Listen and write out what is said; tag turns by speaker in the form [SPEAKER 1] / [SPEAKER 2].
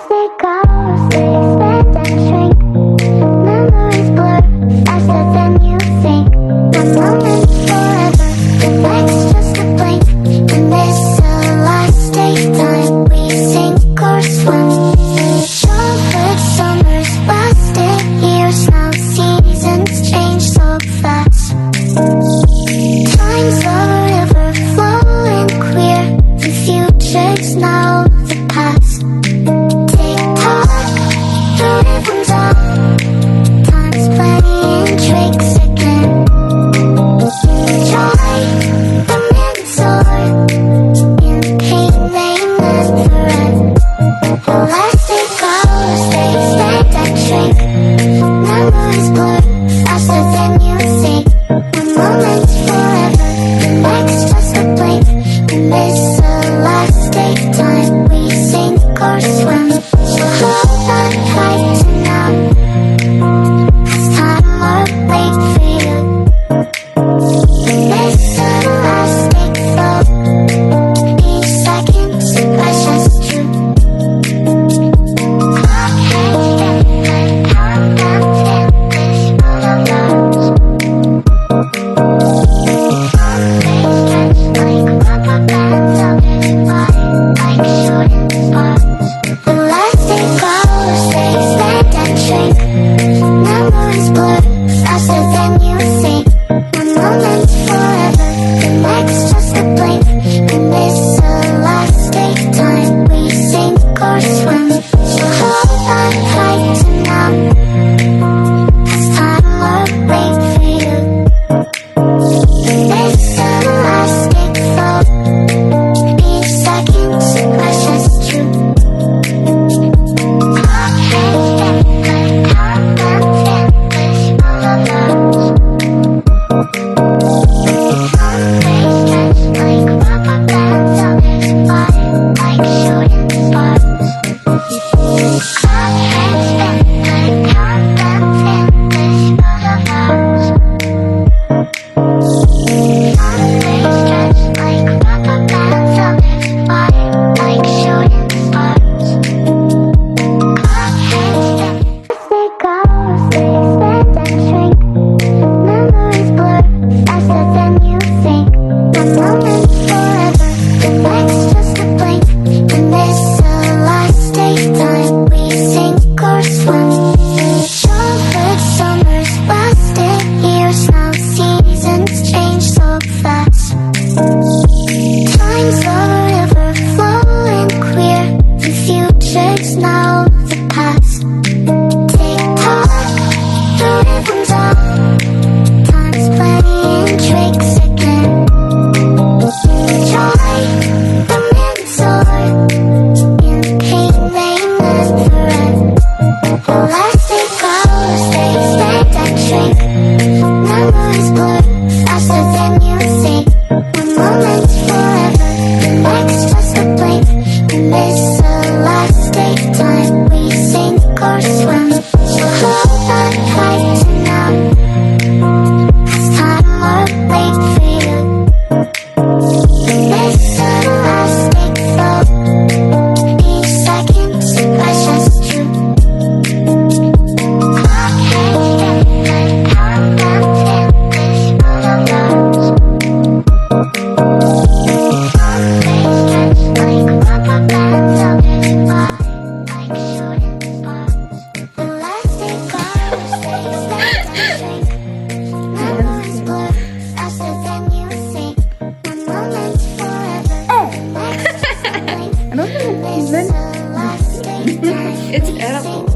[SPEAKER 1] they go, they expand and shrink. Memories blur faster than you think. One moment forever, the next just a blink. And this elastic time, we sink or swim. Childhood summers lasted years, now seasons change so fast. Time's a river flowing clear, the future's now the past. Tick tock, the rhythm's on, time's playing tricks again. Joy, the minutes soar, in pain they never end. Elastic goes, they expand and shrink. Memories blur faster than you think. One moment's forever, the next just a blink. In this elastic time, we sink or swim. So hold on tight to now, 'cause time won't wait for you. In this elastic flow, each second's precious true. Clock hands down and countdown till this world allows.
[SPEAKER 2] It's edible.